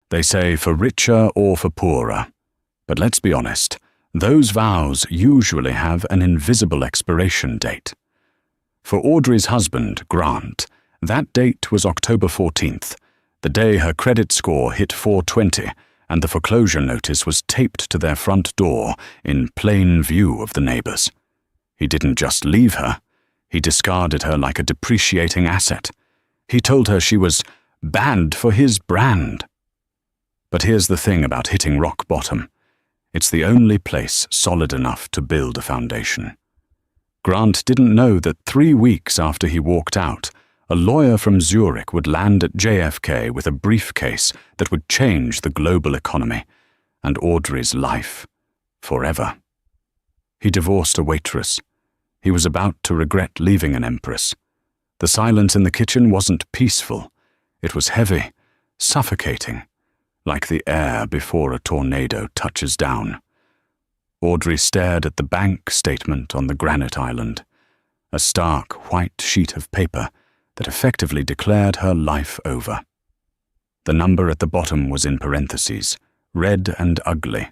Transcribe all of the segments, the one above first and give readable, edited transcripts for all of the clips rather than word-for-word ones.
They say for richer or for poorer. But let's be honest, those vows usually have an invisible expiration date. For Audrey's husband, Grant, that date was October 14th, the day her credit score hit 420 and the foreclosure notice was taped to their front door in plain view of the neighbors. He didn't just leave her, he discarded her like a depreciating asset. He told her she was bad for his brand. But here's the thing about hitting rock bottom. It's the only place solid enough to build a foundation. Grant didn't know that 3 weeks after he walked out, a lawyer from Zurich would land at JFK with a briefcase that would change the global economy and Audrey's life forever. He divorced a waitress. He was about to regret leaving an empress. The silence in the kitchen wasn't peaceful. It was heavy, suffocating, like the air before a tornado touches down. Audrey stared at the bank statement on the granite island, a stark white sheet of paper that effectively declared her life over. The number at the bottom was in parentheses, red and ugly,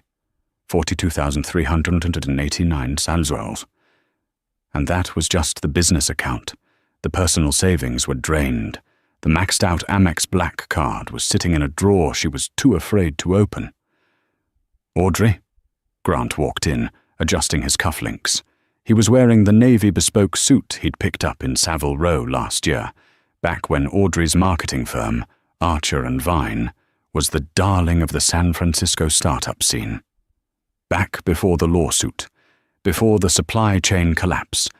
42,389 salzols. And that was just the business account. The personal savings were drained. The maxed-out Amex Black card was sitting in a drawer she was too afraid to open. "Audrey?" Grant walked in, adjusting his cufflinks. He was wearing the navy bespoke suit he'd picked up in Savile Row last year, back when Audrey's marketing firm, Archer & Vine, was the darling of the San Francisco startup scene. Back before the lawsuit, before the supply chain collapse,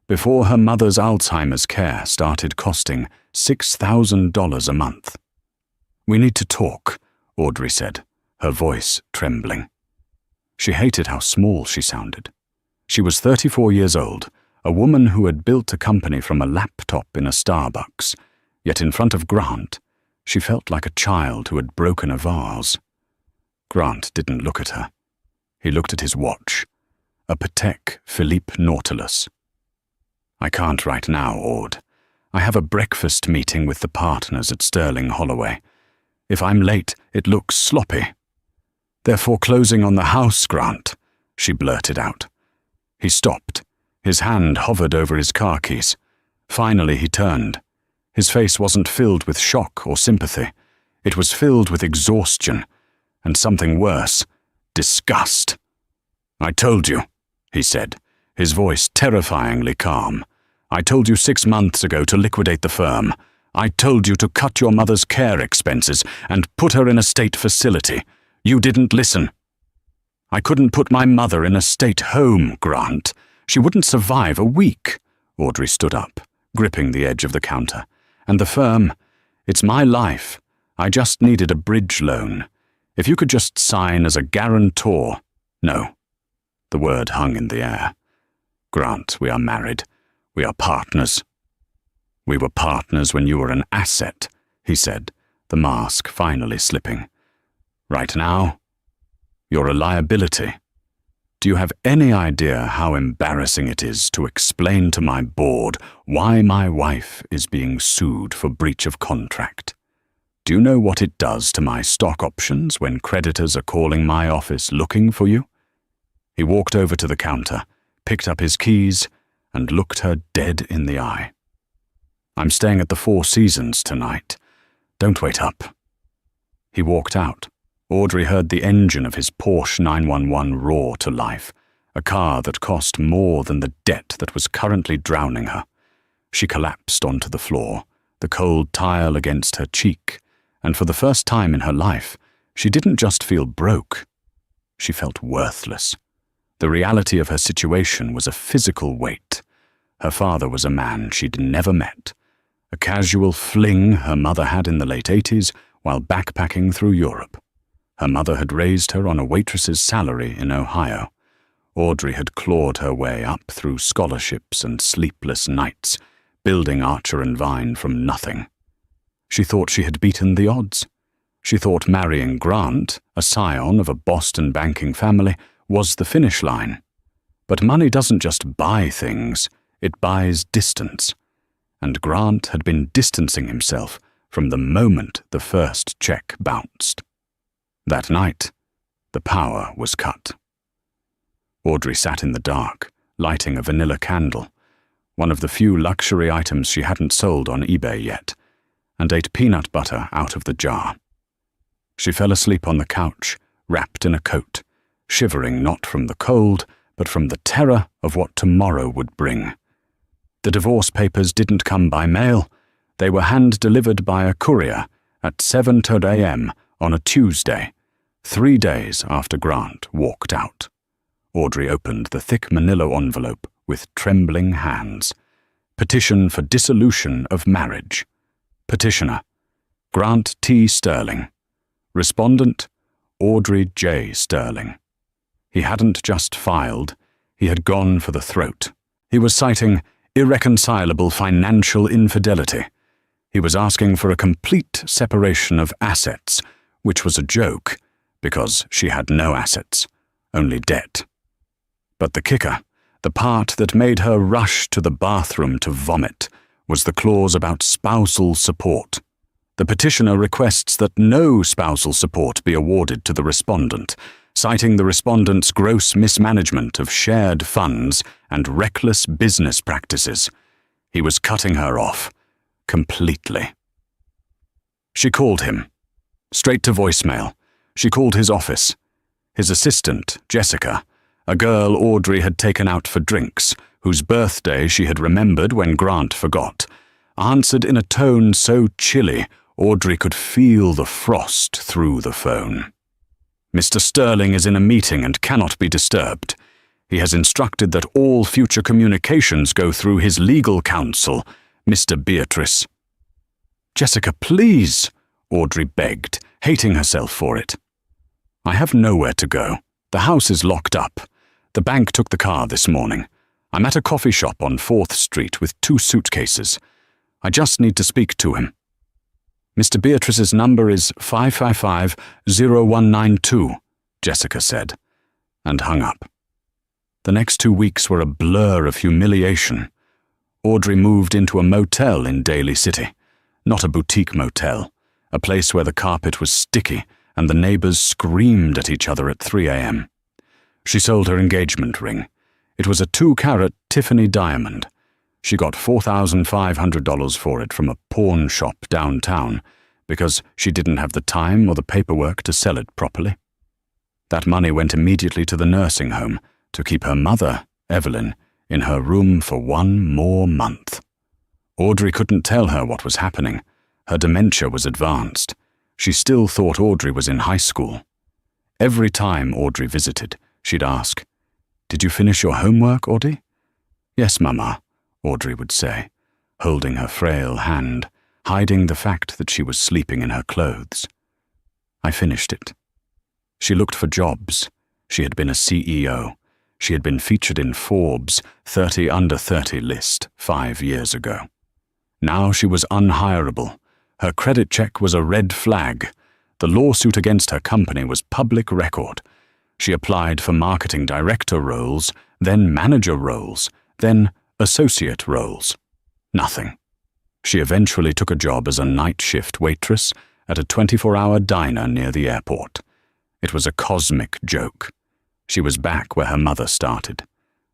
before her mother's Alzheimer's care started costing $6,000 a month. "We need to talk," Audrey said, her voice trembling. She hated how small she sounded. She was 34 years old, a woman who had built a company from a laptop in a Starbucks, yet in front of Grant, she felt like a child who had broken a vase. Grant didn't look at her. He looked at his watch, a Patek Philippe Nautilus. "I can't right now, Aud. I have a breakfast meeting with the partners at Sterling Holloway. If I'm late, it looks sloppy." "They're foreclosing on the house, Grant," she blurted out. He stopped. His hand hovered over his car keys. Finally he turned. His face wasn't filled with shock or sympathy. It was filled with exhaustion, and something worse, disgust. "I told you," he said, his voice terrifyingly calm. "I told you 6 months ago to liquidate the firm. I told you to cut your mother's care expenses and put her in a state facility. You didn't listen." "I couldn't put my mother in a state home, Grant. She wouldn't survive a week." Audrey stood up, gripping the edge of the counter. "And the firm, it's my life. I just needed a bridge loan. If you could just sign as a guarantor." "No." The word hung in the air. "Grant, we are married. We are partners." "We were partners when you were an asset," he said, the mask finally slipping. "Right now, you're a liability. Do you have any idea how embarrassing it is to explain to my board why my wife is being sued for breach of contract? Do you know what it does to my stock options when creditors are calling my office looking for you?" He walked over to the counter, picked up his keys, and looked her dead in the eye. "I'm staying at the Four Seasons tonight. Don't wait up." He walked out. Audrey heard the engine of his Porsche 911 roar to life, a car that cost more than the debt that was currently drowning her. She collapsed onto the floor, the cold tile against her cheek, and for the first time in her life, she didn't just feel broke. She felt worthless. The reality of her situation was a physical weight. Her father was a man she'd never met, a casual fling her mother had in the late 80s while backpacking through Europe. Her mother had raised her on a waitress's salary in Ohio. Audrey had clawed her way up through scholarships and sleepless nights, building Archer & Vine from nothing. She thought she had beaten the odds. She thought marrying Grant, a scion of a Boston banking family, was the finish line. But money doesn't just buy things, it buys distance. And Grant had been distancing himself from the moment the first check bounced. That night, the power was cut. Audrey sat in the dark, lighting a vanilla candle, one of the few luxury items she hadn't sold on eBay yet, and ate peanut butter out of the jar. She fell asleep on the couch, wrapped in a coat, shivering not from the cold, but from the terror of what tomorrow would bring. The divorce papers didn't come by mail. They were hand-delivered by a courier at 7:30 a.m. on a Tuesday, 3 days after Grant walked out. Audrey opened the thick manila envelope with trembling hands. Petition for dissolution of marriage. Petitioner, Grant T. Sterling. Respondent, Audrey J. Sterling. He hadn't just filed, he had gone for the throat. He was citing irreconcilable financial infidelity. He was asking for a complete separation of assets, which was a joke, because she had no assets, only debt. But the kicker, the part that made her rush to the bathroom to vomit, was the clause about spousal support. The petitioner requests that no spousal support be awarded to the respondent, citing the respondent's gross mismanagement of shared funds and reckless business practices. He was cutting her off, completely. She called him. Straight to voicemail. She called his office. His assistant, Jessica, a girl Audrey had taken out for drinks, whose birthday she had remembered when Grant forgot, answered in a tone so chilly Audrey could feel the frost through the phone. Mr. Sterling is in a meeting and cannot be disturbed. He has instructed that all future communications go through his legal counsel, Mr. Beatrice. Jessica, please, Audrey begged, hating herself for it. I have nowhere to go. The house is locked up. The bank took the car this morning. I'm at a coffee shop on 4th Street with 2 suitcases. I just need to speak to him. Mr. Beatrice's number is 555-0192, Jessica said, and hung up. The next 2 weeks were a blur of humiliation. Audrey moved into a motel in Daly City, not a boutique motel, a place where the carpet was sticky and the neighbors screamed at each other at 3 a.m. She sold her engagement ring. It was a 2-carat Tiffany diamond. She got $4,500 for it from a pawn shop downtown because she didn't have the time or the paperwork to sell it properly. That money went immediately to the nursing home to keep her mother, Evelyn, in her room for 1 more month. Audrey couldn't tell her what was happening. Her dementia was advanced. She still thought Audrey was in high school. Every time Audrey visited, she'd ask, "Did you finish your homework, Audrey?" "Yes, Mama," Audrey would say, holding her frail hand, hiding the fact that she was sleeping in her clothes. "I finished it." She looked for jobs. She had been a CEO. She had been featured in Forbes' 30 under 30 list 5 years ago. Now she was unhireable. Her credit check was a red flag. The lawsuit against her company was public record. She applied for marketing director roles, then manager roles, then associate roles. Nothing. She eventually took a job as a night shift waitress at a 24-hour diner near the airport. It was a cosmic joke. She was back where her mother started.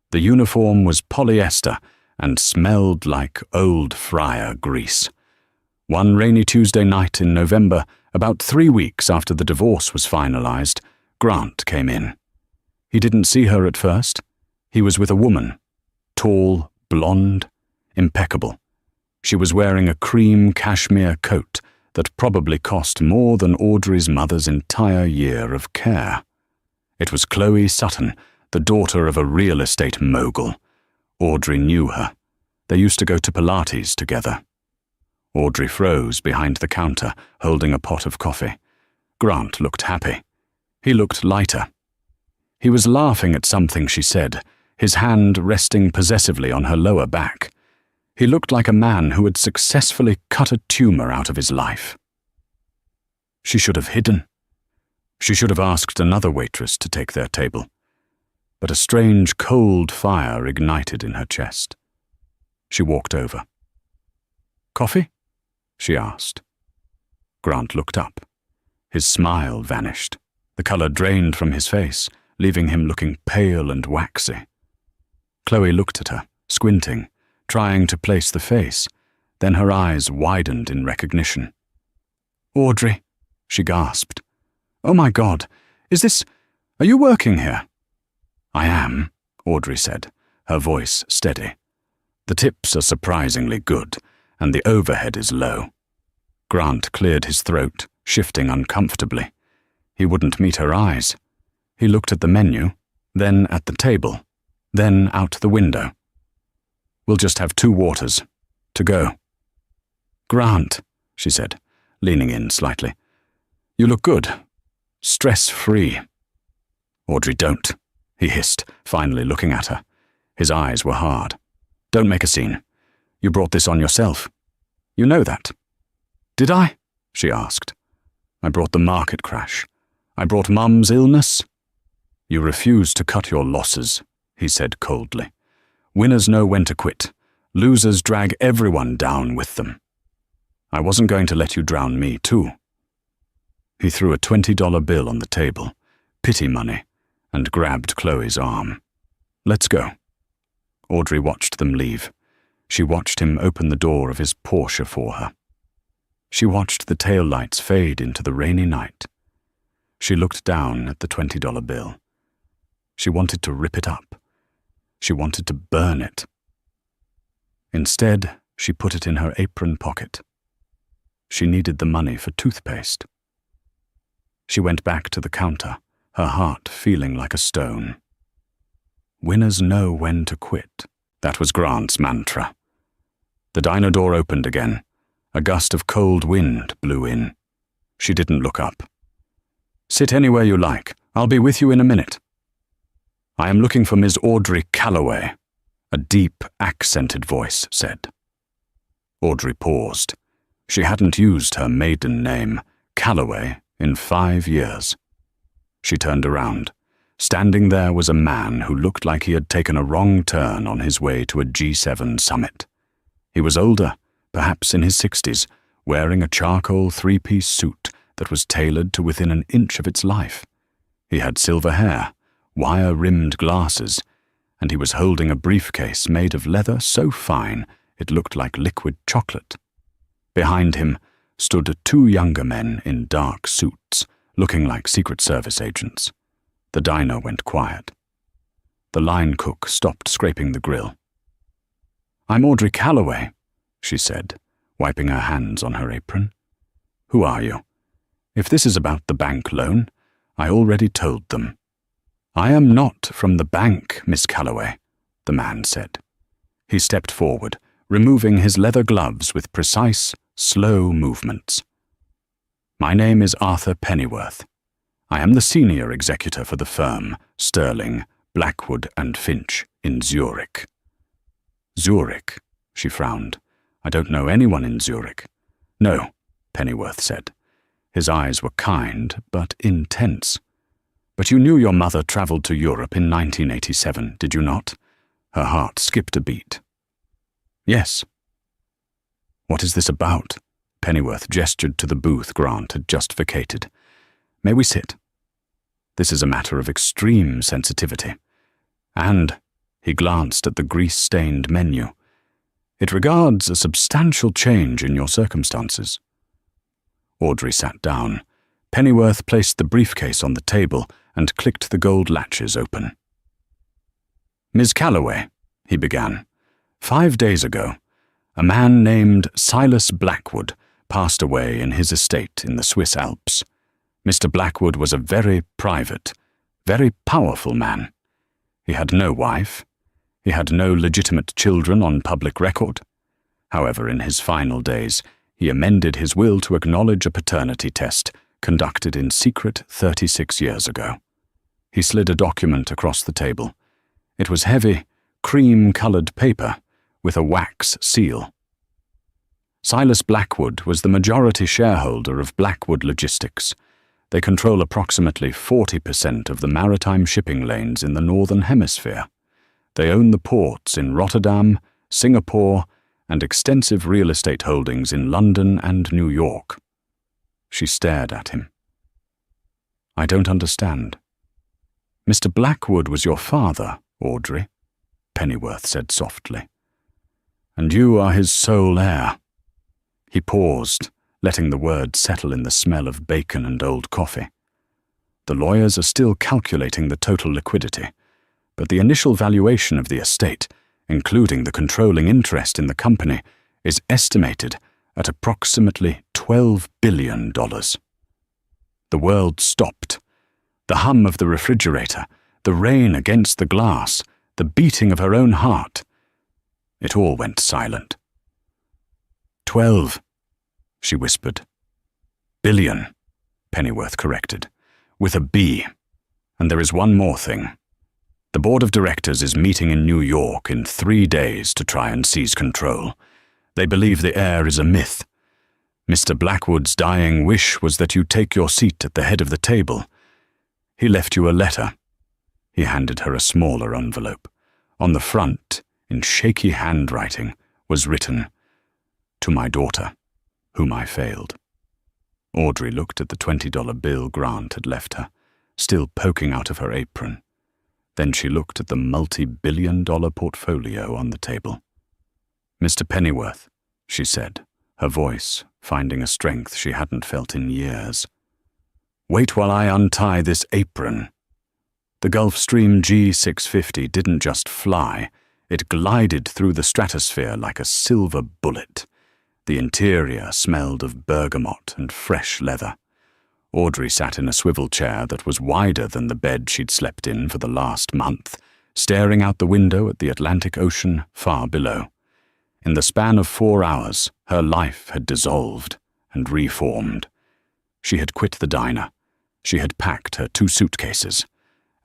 The uniform was polyester and smelled like old fryer grease. One rainy Tuesday night in November, about 3 weeks after the divorce was finalized, Grant came in. He didn't see her at first. He was with a woman, tall, blonde, impeccable. She was wearing a cream cashmere coat that probably cost more than Audrey's mother's entire year of care. It was Chloe Sutton, the daughter of a real estate mogul. Audrey knew her. They used to go to Pilates together. Audrey froze behind the counter, holding a pot of coffee. Grant looked happy. He looked lighter. He was laughing at something she said, his hand resting possessively on her lower back. He looked like a man who had successfully cut a tumor out of his life. She should have hidden. She should have asked another waitress to take their table. But a strange, cold fire ignited in her chest. She walked over. "Coffee?" she asked. Grant looked up. His smile vanished. The colour drained from his face, leaving him looking pale and waxy. Chloe looked at her, squinting, trying to place the face. Then her eyes widened in recognition. "Audrey," she gasped. "Oh my God, are you working here?" "I am," Audrey said, her voice steady. "The tips are surprisingly good, and the overhead is low." Grant cleared his throat, shifting uncomfortably. He wouldn't meet her eyes. He looked at the menu, then at the table, then out the window. "We'll just have 2 waters. To go." "Grant," she said, leaning in slightly. "You look good. Stress-free." "Audrey, don't," he hissed, finally looking at her. His eyes were hard. "Don't make a scene. You brought this on yourself. You know that." "Did I?" she asked. "I brought the market crash. I brought Mum's illness." "You refuse to cut your losses," he said coldly. "Winners know when to quit. Losers drag everyone down with them. I wasn't going to let you drown me, too." He threw a $20 bill on the table, pity money, and grabbed Chloe's arm. "Let's go." Audrey watched them leave. She watched him open the door of his Porsche for her. She watched the taillights fade into the rainy night. She looked down at the $20 bill. She wanted to rip it up. She wanted to burn it. Instead, she put it in her apron pocket. She needed the money for toothpaste. She went back to the counter, her heart feeling like a stone. Winners know when to quit. That was Grant's mantra. The diner door opened again. A gust of cold wind blew in. She didn't look up. "Sit anywhere you like. I'll be with you in a minute." "I am looking for Ms. Audrey Calloway," a deep, accented voice said. Audrey paused. She hadn't used her maiden name, Calloway, in 5 years. She turned around. Standing there was a man who looked like he had taken a wrong turn on his way to a G7 summit. He was older, perhaps in his 60s, wearing a charcoal 3-piece suit that was tailored to within an inch of its life. He had silver hair, wire-rimmed glasses, and he was holding a briefcase made of leather so fine it looked like liquid chocolate. Behind him stood 2 younger men in dark suits, looking like Secret Service agents. The diner went quiet. The line cook stopped scraping the grill. "I'm Audrey Calloway," she said, wiping her hands on her apron. "Who are you? If this is about the bank loan, I already told them." "I am not from the bank, Miss Calloway," the man said. He stepped forward, removing his leather gloves with precise, slow movements. "My name is Arthur Pennyworth. I am the senior executor for the firm, Sterling, Blackwood and Finch, in Zurich." "Zurich?" she frowned. "I don't know anyone in Zurich." "No," Pennyworth said. His eyes were kind, but intense. "But you knew your mother travelled to Europe in 1987, did you not?" Her heart skipped a beat. "Yes." "What is this about?" Pennyworth gestured to the booth Grant had just vacated. "May we sit? This is a matter of extreme sensitivity. And," he glanced at the grease-stained menu, "it regards a substantial change in your circumstances." Audrey sat down. Pennyworth placed the briefcase on the table and clicked the gold latches open. "Ms. Calloway," he began, "5 days ago, a man named Silas Blackwood passed away in his estate in the Swiss Alps. Mr. Blackwood was a very private, very powerful man. He had no wife. He had no legitimate children on public record. However, in his final days, he amended his will to acknowledge a paternity test conducted in secret 36 years ago. He slid a document across the table. It was heavy, cream-colored paper with a wax seal. Silas Blackwood was the majority shareholder of Blackwood Logistics. They control approximately 40% of the maritime shipping lanes in the Northern Hemisphere. They own the ports in Rotterdam, Singapore, and extensive real estate holdings in London and New York. She stared at him. I don't understand. Mr. Blackwood was your father, Audrey, Pennyworth said softly. And you are his sole heir. He paused, letting the words settle in the smell of bacon and old coffee. The lawyers are still calculating the total liquidity, but the initial valuation of the estate, including the controlling interest in the company, is estimated at approximately $12 billion. The world stopped. The hum of the refrigerator, the rain against the glass, the beating of her own heart. It all went silent. 12, she whispered. Billion, Pennyworth corrected, with a B. And there is one more thing. The board of directors is meeting in New York in 3 days to try and seize control. They believe the heir is a myth. Mr. Blackwood's dying wish was that you take your seat at the head of the table. He left you a letter. He handed her a smaller envelope. On the front, in shaky handwriting, was written, "To my daughter, whom I failed." Audrey looked at the $20 bill Grant had left her, still poking out of her apron. Then she looked at the multi-billion-dollar portfolio on the table. "Mr. Pennyworth," she said, her voice finding a strength she hadn't felt in years. "Wait while I untie this apron." The Gulfstream G650 didn't just fly, it glided through the stratosphere like a silver bullet. The interior smelled of bergamot and fresh leather. Audrey sat in a swivel chair that was wider than the bed she'd slept in for the last month, staring out the window at the Atlantic Ocean far below. In the span of 4 hours, her life had dissolved and reformed. She had quit the diner. She had packed her 2 suitcases.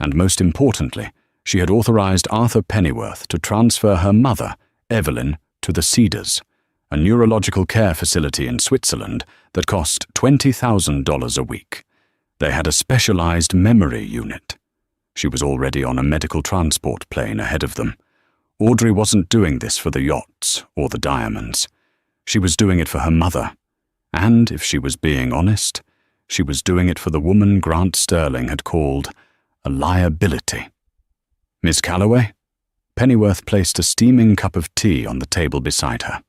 And most importantly, she had authorized Arthur Pennyworth to transfer her mother, Evelyn, to the Cedars, a neurological care facility in Switzerland that cost $20,000 a week. They had a specialized memory unit. She was already on a medical transport plane ahead of them. Audrey wasn't doing this for the yachts or the diamonds. She was doing it for her mother. And, if she was being honest, she was doing it for the woman Grant Sterling had called a liability. "Miss Calloway?" Pennyworth placed a steaming cup of tea on the table beside her.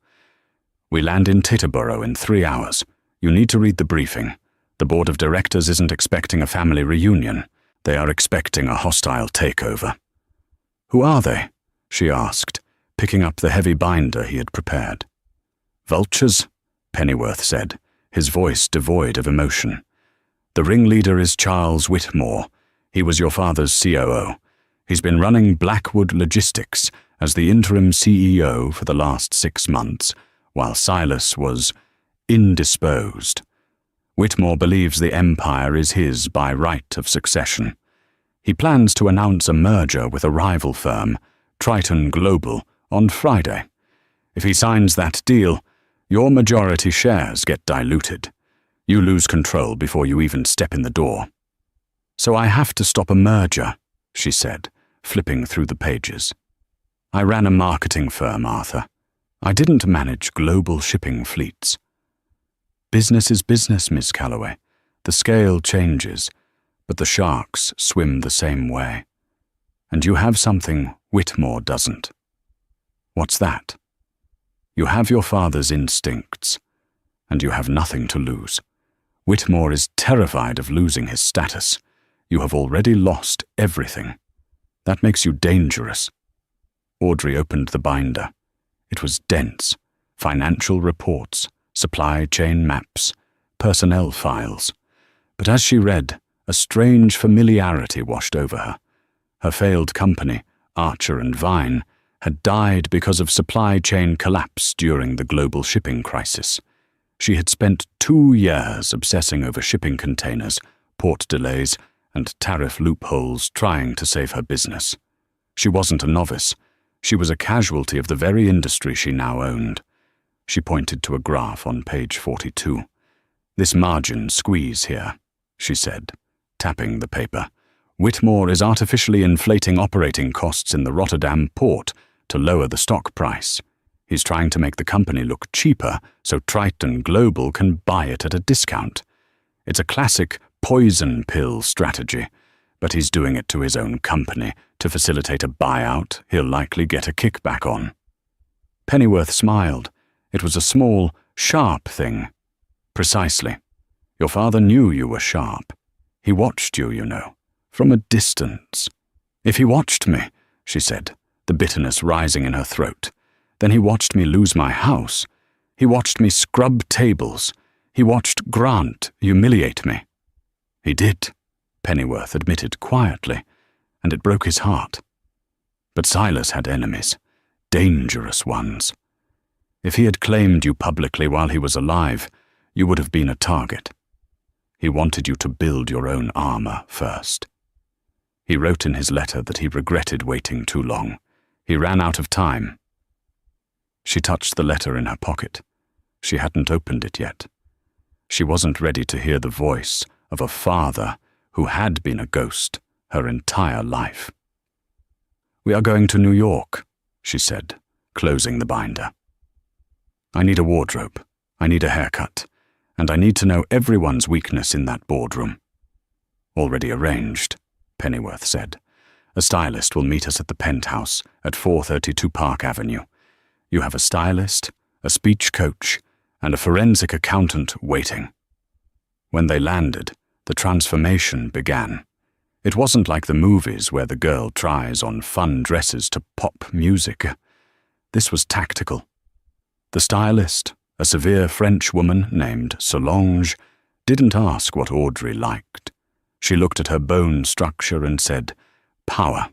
"We land in Titterboro in 3 hours. You need to read the briefing. The board of directors isn't expecting a family reunion. They are expecting a hostile takeover." "Who are they?" she asked, picking up the heavy binder he had prepared. "Vultures," Pennyworth said, his voice devoid of emotion. "The ringleader is Charles Whitmore. He was your father's COO. He's been running Blackwood Logistics as the interim CEO for the last 6 months, while Silas was indisposed. Whitmore believes the empire is his by right of succession. He plans to announce a merger with a rival firm, Triton Global, on Friday. If he signs that deal, your majority shares get diluted. You lose control before you even step in the door. So I have to stop a merger," she said, flipping through the pages. "I ran a marketing firm, Arthur. I didn't manage global shipping fleets." "Business is business, Miss Calloway. The scale changes, but the sharks swim the same way. And you have something Whitmore doesn't." "What's that?" "You have your father's instincts, and you have nothing to lose. Whitmore is terrified of losing his status. You have already lost everything. That makes you dangerous." Audrey opened the binder. It was dense. Financial reports, supply chain maps, personnel files. But as she read, a strange familiarity washed over her. Her failed company, Archer and Vine, had died because of supply chain collapse during the global shipping crisis. She had spent 2 years obsessing over shipping containers, port delays, and tariff loopholes trying to save her business. She wasn't a novice. She was a casualty of the very industry she now owned. She pointed to a graph on page 42. "This margin squeeze here," she said, tapping the paper. "Whitmore is artificially inflating operating costs in the Rotterdam port to lower the stock price. He's trying to make the company look cheaper so Triton Global can buy it at a discount. It's a classic poison pill strategy, but he's doing it to his own company to facilitate a buyout he'll likely get a kickback on. Pennyworth smiled. It was a small, sharp thing. Precisely. Your father knew you were sharp. He watched you, you know, from a distance. If he watched me, she said, the bitterness rising in her throat, then he watched me lose my house. He watched me scrub tables. He watched Grant humiliate me. He did, Pennyworth admitted quietly, and it broke his heart. But Silas had enemies, dangerous ones. If he had claimed you publicly while he was alive, you would have been a target. He wanted you to build your own armor first. He wrote in his letter that he regretted waiting too long. He ran out of time. She touched the letter in her pocket. She hadn't opened it yet. She wasn't ready to hear the voice of a father who had been a ghost her entire life. "We are going to New York," she said, closing the binder. "I need a wardrobe, I need a haircut, and I need to know everyone's weakness in that boardroom." "Already arranged," Pennyworth said. "A stylist will meet us at the penthouse at 432 Park Avenue. You have a stylist, a speech coach, and a forensic accountant waiting." When they landed, the transformation began. It wasn't like the movies where the girl tries on fun dresses to pop music. This was tactical. The stylist, a severe French woman named Solange, didn't ask what Audrey liked. She looked at her bone structure and said, "Power."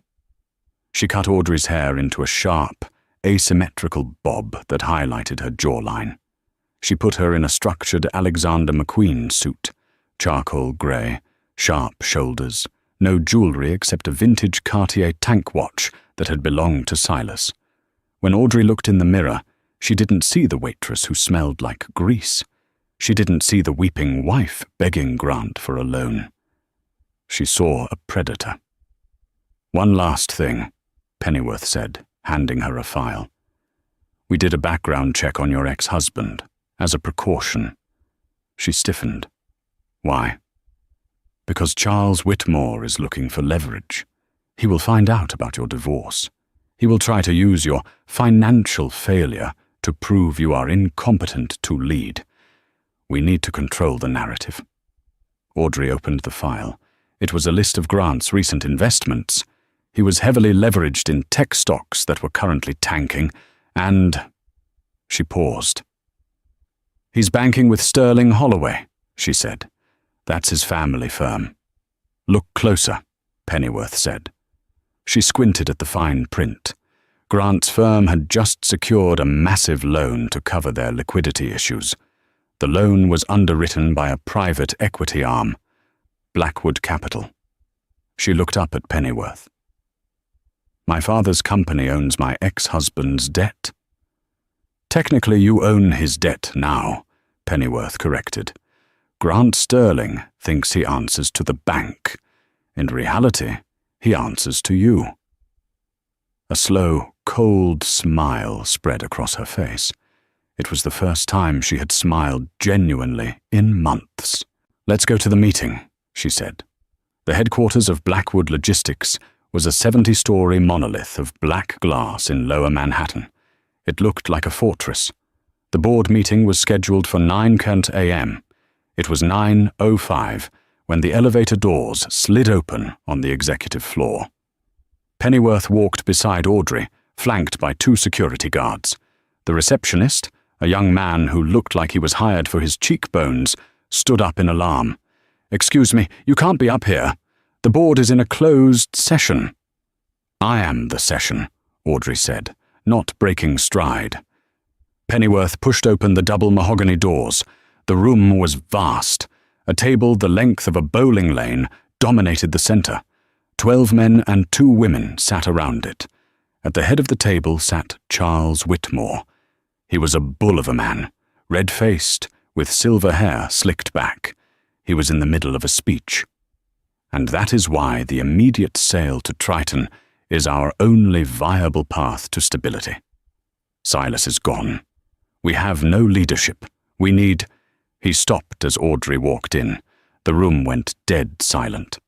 She cut Audrey's hair into a sharp, asymmetrical bob that highlighted her jawline. She put her in a structured Alexander McQueen suit, charcoal grey, sharp shoulders, no jewellery except a vintage Cartier tank watch that had belonged to Silas. When Audrey looked in the mirror, she didn't see the waitress who smelled like grease. She didn't see the weeping wife begging Grant for a loan. She saw a predator. "One last thing," Pennyworth said, handing her a file. "We did a background check on your ex-husband, as a precaution." She stiffened. "Why?" "Because Charles Whitmore is looking for leverage. He will find out about your divorce. He will try to use your financial failure to prove you are incompetent to lead. We need to control the narrative." Audrey opened the file. It was a list of Grant's recent investments. He was heavily leveraged in tech stocks that were currently tanking, and... She paused. "He's banking with Sterling Holloway," she said. "That's his family firm." "Look closer," Pennyworth said. She squinted at the fine print. Grant's firm had just secured a massive loan to cover their liquidity issues. The loan was underwritten by a private equity arm, Blackwood Capital. She looked up at Pennyworth. "My father's company owns my ex-husband's debt." "Technically you own his debt now," Pennyworth corrected. "Grant Sterling thinks he answers to the bank. In reality, he answers to you." A slow, cold smile spread across her face. It was the first time she had smiled genuinely in months. "Let's go to the meeting," she said. The headquarters of Blackwood Logistics was a 70-story monolith of black glass in Lower Manhattan. It looked like a fortress. The board meeting was scheduled for 9 a.m. It was 9:05 when the elevator doors slid open on the executive floor. Pennyworth walked beside Audrey, flanked by 2 security guards. The receptionist, a young man who looked like he was hired for his cheekbones, stood up in alarm. "Excuse me, you can't be up here. The board is in a closed session." "I am the session," Audrey said, not breaking stride. Pennyworth pushed open the double mahogany doors. The room was vast. A table the length of a bowling lane dominated the center. 12 men and 2 women sat around it. At the head of the table sat Charles Whitmore. He was a bull of a man, red-faced, with silver hair slicked back. He was in the middle of a speech. "And that is why the immediate sale to Triton is our only viable path to stability. Silas is gone. We have no leadership. We need—" He stopped as Audrey walked in. The room went dead silent.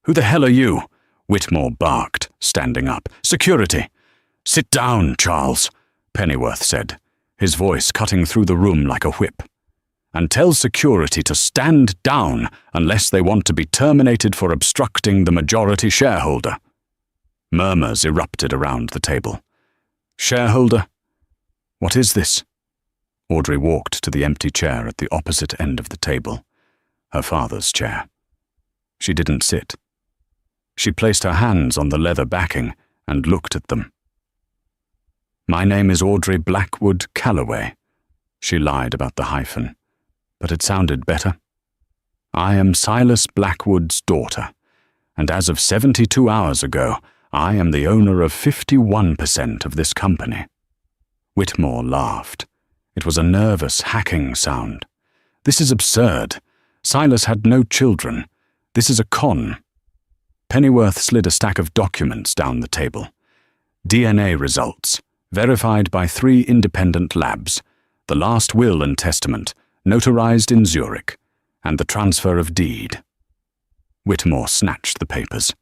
"Who the hell are you?" Whitmore barked, standing up. "Security!" "Sit down, Charles," Pennyworth said, his voice cutting through the room like a whip. "And tell security to stand down unless they want to be terminated for obstructing the majority shareholder." Murmurs erupted around the table. "Shareholder? What is this?" Audrey walked to the empty chair at the opposite end of the table, her father's chair. She didn't sit. She placed her hands on the leather backing and looked at them. "My name is Audrey Blackwood Calloway." She lied about the hyphen, but it sounded better. "I am Silas Blackwood's daughter, and as of 72 hours ago, I am the owner of 51% of this company." Whitmore laughed. It was a nervous, hacking sound. "This is absurd. Silas had no children. This is a con." Pennyworth slid a stack of documents down the table. DNA results, verified by 3 independent labs, the last will and testament, notarized in Zurich, and the transfer of deed. Whitmore snatched the papers.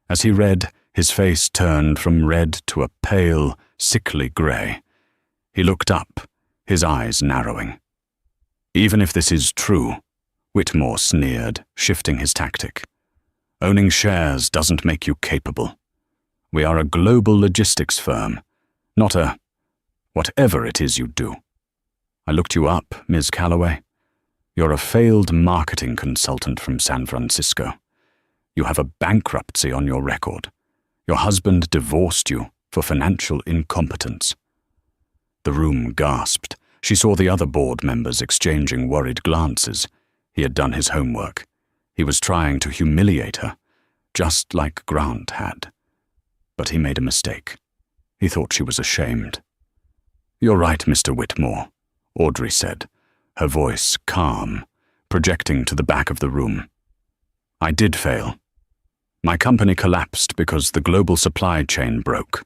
As he read, his face turned from red to a pale, sickly grey. He looked up, his eyes narrowing. "Even if this is true," Whitmore sneered, shifting his tactic, "owning shares doesn't make you capable. We are a global logistics firm, not a whatever it is you do. I looked you up, Ms. Calloway. You're a failed marketing consultant from San Francisco. You have a bankruptcy on your record. Your husband divorced you for financial incompetence." The room gasped. She saw the other board members exchanging worried glances. He had done his homework. He was trying to humiliate her, just like Grant had. But he made a mistake. He thought she was ashamed. "You're right, Mr. Whitmore," Audrey said, her voice calm, projecting to the back of the room. "I did fail. My company collapsed because the global supply chain broke.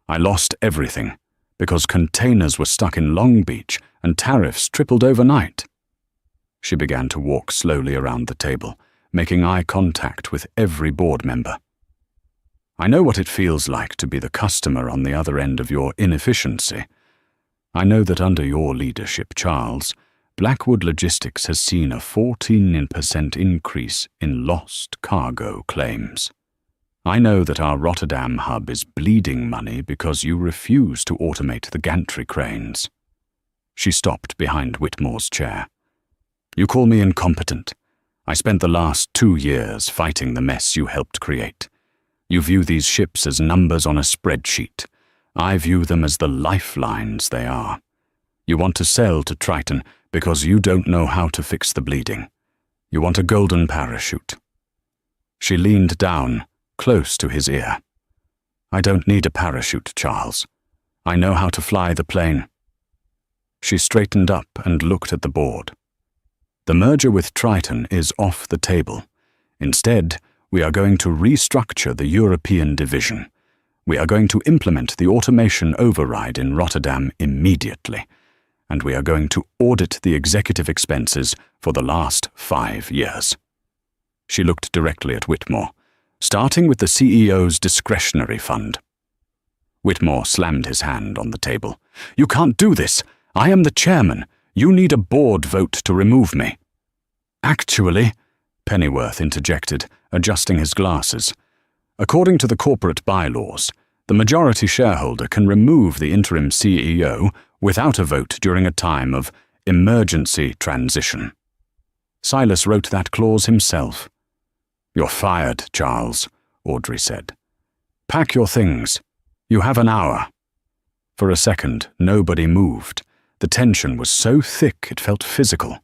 I lost everything because containers were stuck in Long Beach and tariffs tripled overnight." She began to walk slowly around the table, making eye contact with every board member. "I know what it feels like to be the customer on the other end of your inefficiency. I know that under your leadership, Charles, Blackwood Logistics has seen a 14% increase in lost cargo claims. I know that our Rotterdam hub is bleeding money because you refuse to automate the gantry cranes." She stopped behind Whitmore's chair. "You call me incompetent. I spent the last 2 years fighting the mess you helped create. You view these ships as numbers on a spreadsheet. I view them as the lifelines they are. You want to sell to Triton because you don't know how to fix the bleeding. You want a golden parachute." She leaned down, close to his ear. "I don't need a parachute, Charles. I know how to fly the plane." She straightened up and looked at the board. "The merger with Triton is off the table. Instead, we are going to restructure the European division. We are going to implement the automation override in Rotterdam immediately, and we are going to audit the executive expenses for the last 5 years." She looked directly at Whitmore, starting with the CEO's discretionary fund. Whitmore slammed his hand on the table. "You can't do this. I am the chairman. You need a board vote to remove me." "Actually," Pennyworth interjected, adjusting his glasses, "according to the corporate bylaws, the majority shareholder can remove the interim CEO without a vote during a time of emergency transition. Silas wrote that clause himself." "You're fired, Charles," Audrey said. "Pack your things. You have an hour." For a second, nobody moved. The tension was so thick it felt physical.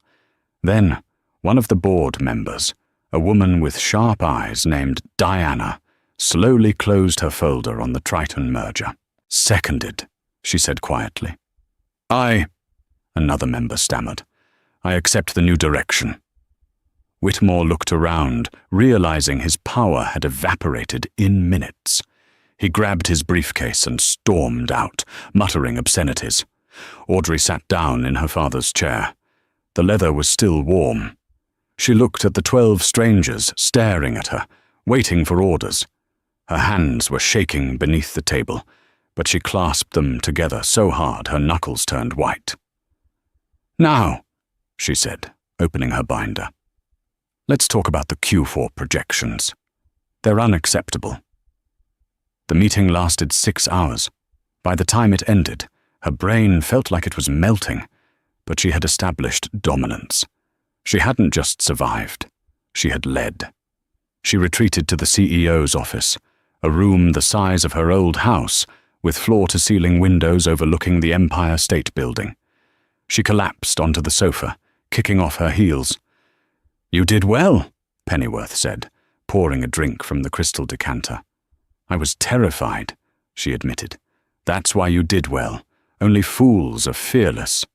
Then, one of the board members, a woman with sharp eyes named Diana, slowly closed her folder on the Triton merger. "Seconded," she said quietly. Another member stammered. "I accept the new direction." Whitmore looked around, realizing his power had evaporated in minutes. He grabbed his briefcase and stormed out, muttering obscenities. Audrey sat down in her father's chair. The leather was still warm. She looked at the 12 strangers staring at her, waiting for orders. Her hands were shaking beneath the table, but she clasped them together so hard her knuckles turned white. "Now," she said, opening her binder. "Let's talk about the Q4 projections. They're unacceptable." The meeting lasted 6 hours. By the time it ended, her brain felt like it was melting, but she had established dominance. She hadn't just survived, she had led. She retreated to the CEO's office, a room the size of her old house, with floor-to-ceiling windows overlooking the Empire State Building. She collapsed onto the sofa, kicking off her heels. "You did well," Pennyworth said, pouring a drink from the crystal decanter. "I was terrified," she admitted. "That's why you did well. Only fools are fearless."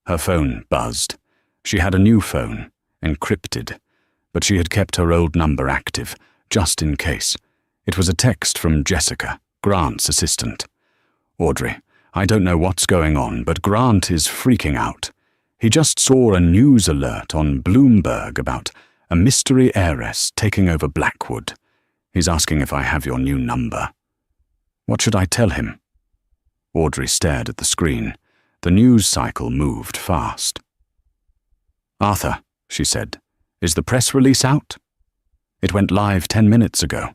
Her phone buzzed. She had a new phone, encrypted, but she had kept her old number active, just in case. It was a text from Jessica, Grant's assistant. "Audrey, I don't know what's going on, but Grant is freaking out. He just saw a news alert on Bloomberg about a mystery heiress taking over Blackwood. He's asking if I have your new number. What should I tell him?" Audrey stared at the screen. The news cycle moved fast. "Arthur," she said, "is the press release out?" It went live 10 minutes ago.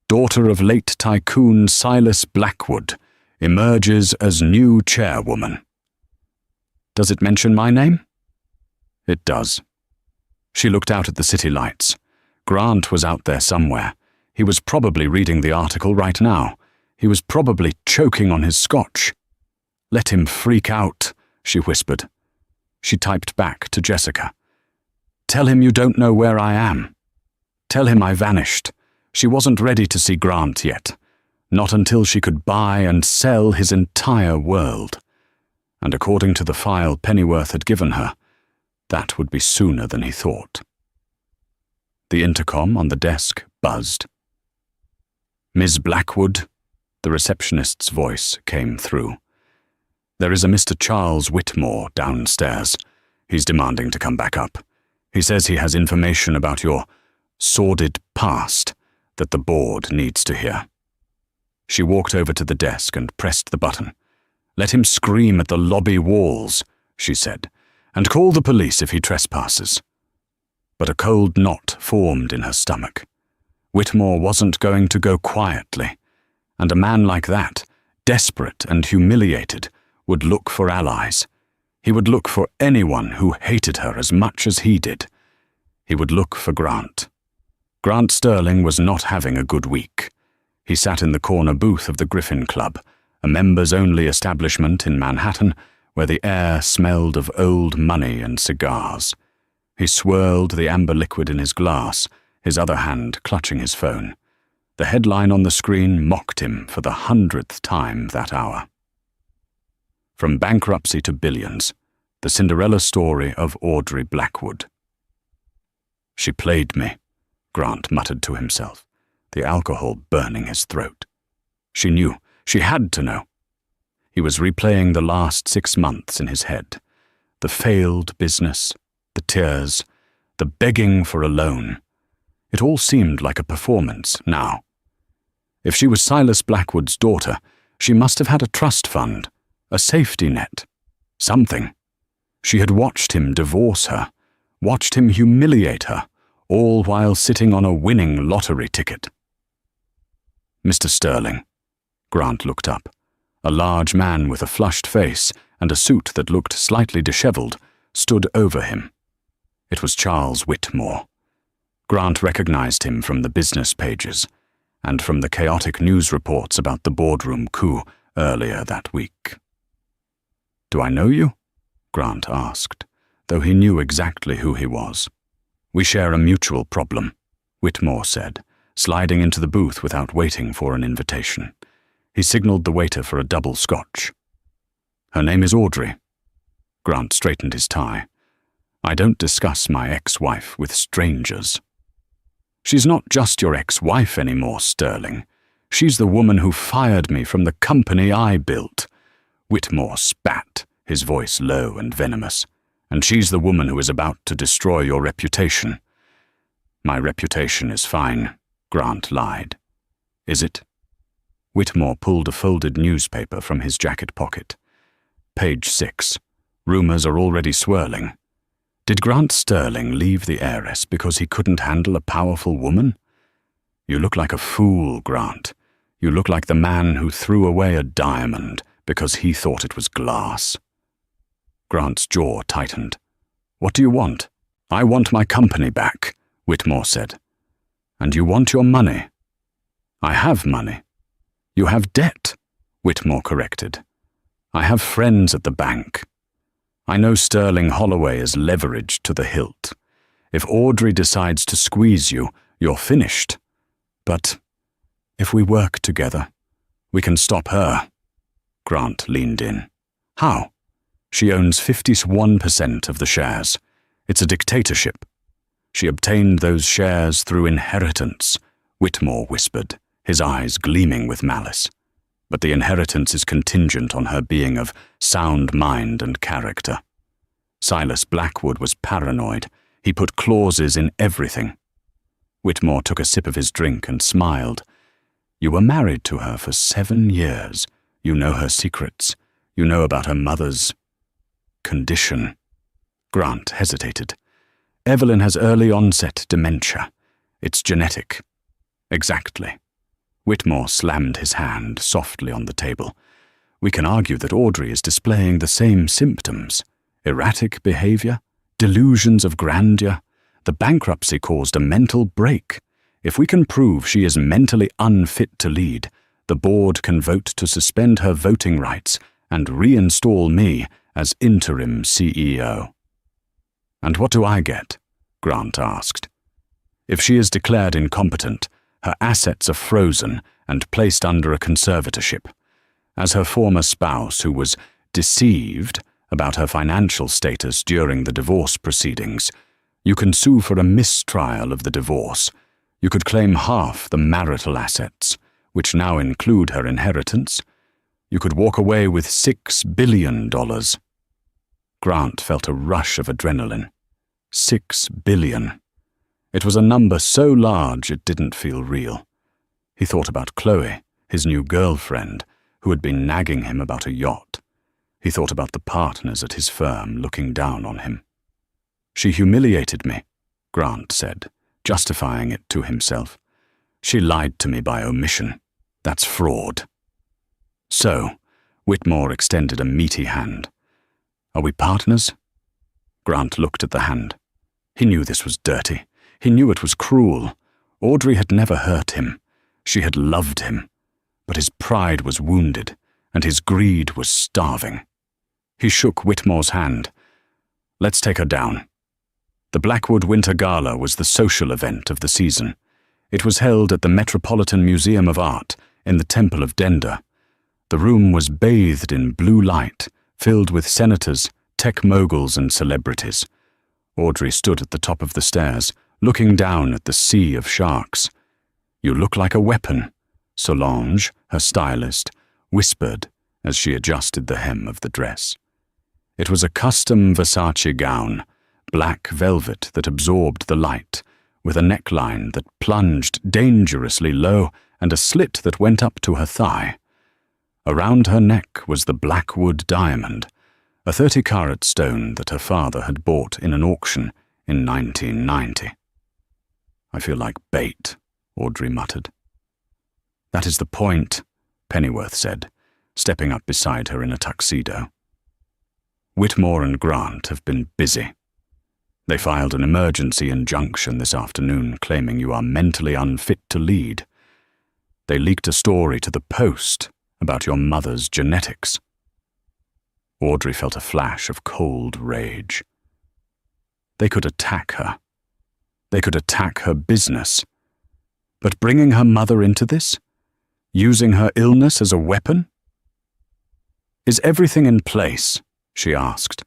"Daughter of late tycoon Silas Blackwood emerges as new chairwoman." "Does it mention my name?" "It does." She looked out at the city lights. Grant was out there somewhere. He was probably reading the article right now. He was probably choking on his scotch. "Let him freak out," she whispered. She typed back to Jessica. "Tell him you don't know where I am. Tell him I vanished." She wasn't ready to see Grant yet, not until she could buy and sell his entire world. And according to the file Pennyworth had given her, that would be sooner than he thought. The intercom on the desk buzzed. "Ms. Blackwood," the receptionist's voice came through. "There is a Mr. Charles Whitmore downstairs. He's demanding to come back up. He says he has information about your sordid past that the board needs to hear." She walked over to the desk and pressed the button. "Let him scream at the lobby walls," she said, "and call the police if he trespasses." But a cold knot formed in her stomach. Whitmore wasn't going to go quietly, and a man like that, desperate and humiliated, would look for allies. He would look for anyone who hated her as much as he did. He would look for Grant. Grant Sterling was not having a good week. He sat in the corner booth of the Griffin Club, a members-only establishment in Manhattan where the air smelled of old money and cigars. He swirled the amber liquid in his glass, his other hand clutching his phone. The headline on the screen mocked him for the 100th time that hour. From bankruptcy to billions, the Cinderella story of Audrey Blackwood. "She played me," Grant muttered to himself, the alcohol burning his throat. She knew. She had to know. He was replaying the last 6 months in his head. The failed business, the tears, the begging for a loan. It all seemed like a performance now. If she was Silas Blackwood's daughter, she must have had a trust fund, a safety net, something. She had watched him divorce her, watched him humiliate her, all while sitting on a winning lottery ticket. "Mr. Sterling." Grant looked up. A large man with a flushed face and a suit that looked slightly disheveled stood over him. It was Charles Whitmore. Grant recognized him from the business pages and from the chaotic news reports about the boardroom coup earlier that week. "Do I know you?" Grant asked, though he knew exactly who he was. "We share a mutual problem," Whitmore said, sliding into the booth without waiting for an invitation. He signaled the waiter for a double scotch. "Her name is Audrey." Grant straightened his tie. "I don't discuss my ex-wife with strangers." "She's not just your ex-wife anymore, Sterling. She's the woman who fired me from the company I built." Whitmore spat, his voice low and venomous. And she's the woman who is about to destroy your reputation." "My reputation is fine," Grant lied. "Is it?" Whitmore pulled a folded newspaper from his jacket pocket. Page 6. Rumors are already swirling. Did Grant Sterling leave the heiress because he couldn't handle a powerful woman? "You look like a fool, Grant. You look like the man who threw away a diamond because he thought it was glass." Grant's jaw tightened. "What do you want?" "I want my company back," Whitmore said. "And you want your money?" "I have money." "You have debt," Whitmore corrected. "I have friends at the bank. I know Sterling Holloway is leveraged to the hilt. If Audrey decides to squeeze you, you're finished. But if we work together, we can stop her." Grant leaned in. "How?" "She owns 51% of the shares. It's a dictatorship." "She obtained those shares through inheritance," Whitmore whispered, his eyes gleaming with malice. "But the inheritance is contingent on her being of sound mind and character." Silas Blackwood was paranoid. He put clauses in everything. Whitmore took a sip of his drink and smiled. "You were married to her for 7 years. You know her secrets. You know about her mother's condition." Grant hesitated. "Evelyn has early onset dementia. It's genetic." "Exactly." Whitmore slammed his hand softly on the table. "We can argue that Audrey is displaying the same symptoms. Erratic behavior, delusions of grandeur. The bankruptcy caused a mental break. If we can prove she is mentally unfit to lead, the board can vote to suspend her voting rights and reinstall me as interim CEO." "And what do I get?" Grant asked. "If she is declared incompetent, her assets are frozen and placed under a conservatorship. As her former spouse, who was deceived about her financial status during the divorce proceedings, you can sue for a mistrial of the divorce. You could claim half the marital assets, which now include her inheritance. You could walk away with $6 billion. Grant felt a rush of adrenaline. $6 billion. It was a number so large it didn't feel real. He thought about Chloe, his new girlfriend, who had been nagging him about a yacht. He thought about the partners at his firm looking down on him. "She humiliated me," Grant said, justifying it to himself. "She lied to me by omission. That's fraud." "So," Whitmore extended a meaty hand. "Are we partners?" Grant looked at the hand. He knew this was dirty. He knew it was cruel. Audrey had never hurt him. She had loved him. But his pride was wounded, and his greed was starving. He shook Whitmore's hand. "Let's take her down." The Blackwood Winter Gala was the social event of the season. It was held at the Metropolitan Museum of Art in the Temple of Dender. The room was bathed in blue light, filled with senators, tech moguls, and celebrities. Audrey stood at the top of the stairs, looking down at the sea of sharks. "You look like a weapon," Solange, her stylist, whispered as she adjusted the hem of the dress. It was a custom Versace gown, black velvet that absorbed the light, with a neckline that plunged dangerously low and a slit that went up to her thigh. Around her neck was the Blackwood diamond, a 30-carat stone that her father had bought in an auction in 1990. "I feel like bait," Audrey muttered. "That is the point," Pennyworth said, stepping up beside her in a tuxedo. "Whitmore and Grant have been busy. They filed an emergency injunction this afternoon claiming you are mentally unfit to lead. They leaked a story to the Post about your mother's genetics." Audrey felt a flash of cold rage. They could attack her. They could attack her business. But bringing her mother into this? Using her illness as a weapon? "Is everything in place?" she asked.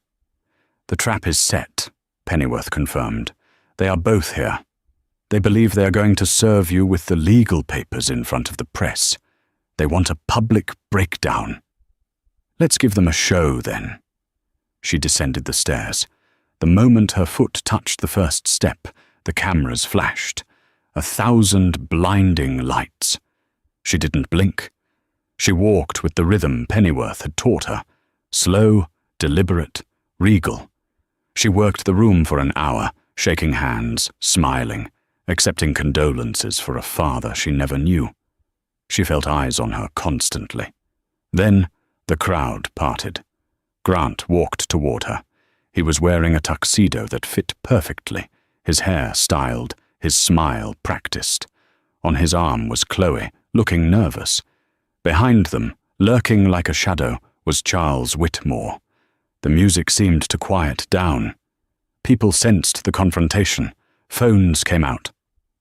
"The trap is set," Pennyworth confirmed. "They are both here. They believe they are going to serve you with the legal papers in front of the press. They want a public breakdown. Let's give them a show, then." She descended the stairs. The moment her foot touched the first step, the cameras flashed. 1,000 blinding lights. She didn't blink. She walked with the rhythm Pennyworth had taught her, slow, deliberate, regal. She worked the room for an hour, shaking hands, smiling, accepting condolences for a father she never knew. She felt eyes on her constantly. Then the crowd parted. Grant walked toward her. He was wearing a tuxedo that fit perfectly, his hair styled, his smile practiced. On his arm was Chloe, looking nervous. Behind them, lurking like a shadow, was Charles Whitmore. The music seemed to quiet down. People sensed the confrontation. Phones came out.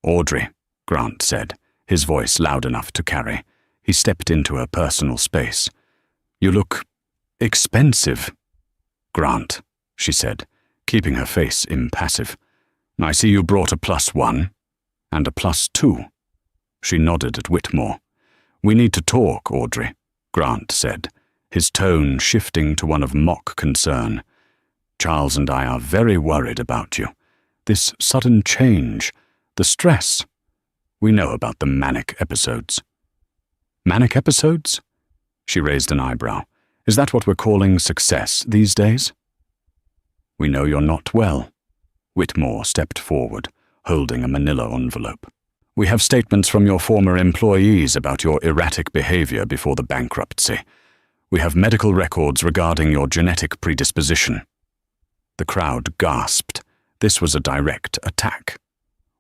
"Audrey," Grant said, his voice loud enough to carry. He stepped into her personal space. "You look expensive." "Grant," she said, keeping her face impassive. "I see you brought a +1 and a +2. She nodded at Whitmore. "We need to talk, Audrey," Grant said, his tone shifting to one of mock concern. "Charles and I are very worried about you. This sudden change, the stress. We know about the manic episodes." "Manic episodes?" She raised an eyebrow. "Is that what we're calling success these days?" "We know you're not well." Whitmore stepped forward, holding a manila envelope. "We have statements from your former employees about your erratic behavior before the bankruptcy. We have medical records regarding your genetic predisposition." The crowd gasped. This was a direct attack.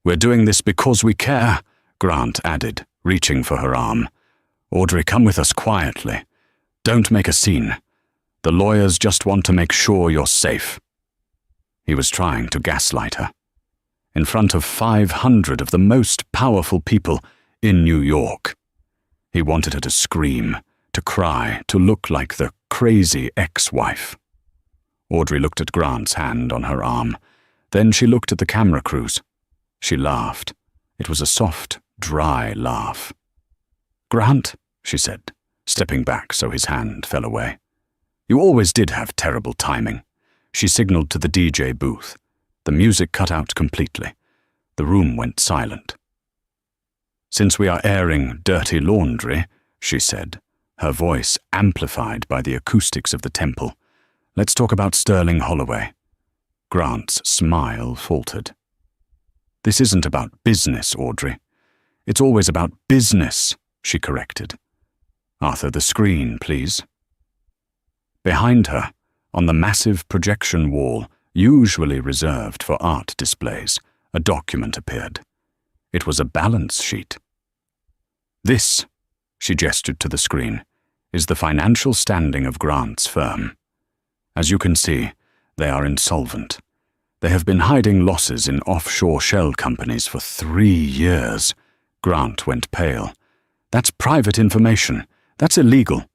"We're doing this because we care," Grant added, reaching for her arm. "Audrey, come with us quietly. Don't make a scene. The lawyers just want to make sure you're safe." He was trying to gaslight her. In front of 500 of the most powerful people in New York. He wanted her to scream, to cry, to look like the crazy ex-wife. Audrey looked at Grant's hand on her arm. Then she looked at the camera crews. She laughed. It was a soft, dry laugh. "Grant," she said, stepping back so his hand fell away. "You always did have terrible timing." She signaled to the DJ booth. The music cut out completely. The room went silent. "Since we are airing Dirty Laundry," she said, her voice amplified by the acoustics of the temple, "let's talk about Sterling Holloway." Grant's smile faltered. "This isn't about business, Audrey. It's always about business," she corrected. "Arthur, the screen, please." Behind her, on the massive projection wall, usually reserved for art displays, a document appeared. It was a balance sheet. "This," she gestured to the screen, "is the financial standing of Grant's firm. As you can see, they are insolvent. They have been hiding losses in offshore shell companies for 3 years." Grant went pale. "That's private information. That's illegal."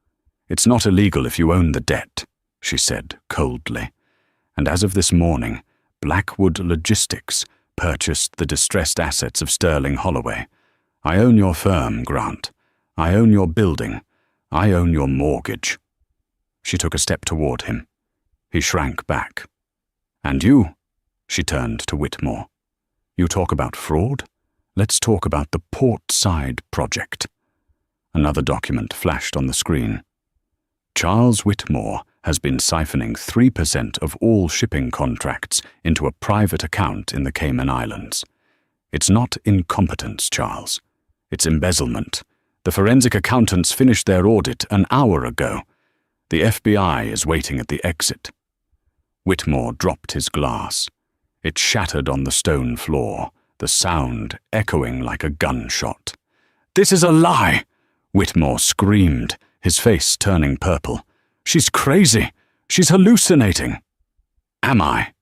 "It's not illegal if you own the debt," she said coldly. "And as of this morning, Blackwood Logistics purchased the distressed assets of Sterling Holloway. I own your firm, Grant. I own your building. I own your mortgage." She took a step toward him. He shrank back. "And you?" She turned to Whitmore. "You talk about fraud? Let's talk about the Port Side Project." Another document flashed on the screen. "Charles Whitmore has been siphoning 3% of all shipping contracts into a private account in the Cayman Islands. It's not incompetence, Charles. It's embezzlement. The forensic accountants finished their audit an hour ago. The FBI is waiting at the exit." Whitmore dropped his glass. It shattered on the stone floor, the sound echoing like a gunshot. "This is a lie!" Whitmore screamed, his face turning purple. "She's crazy! She's hallucinating!" "Am I?"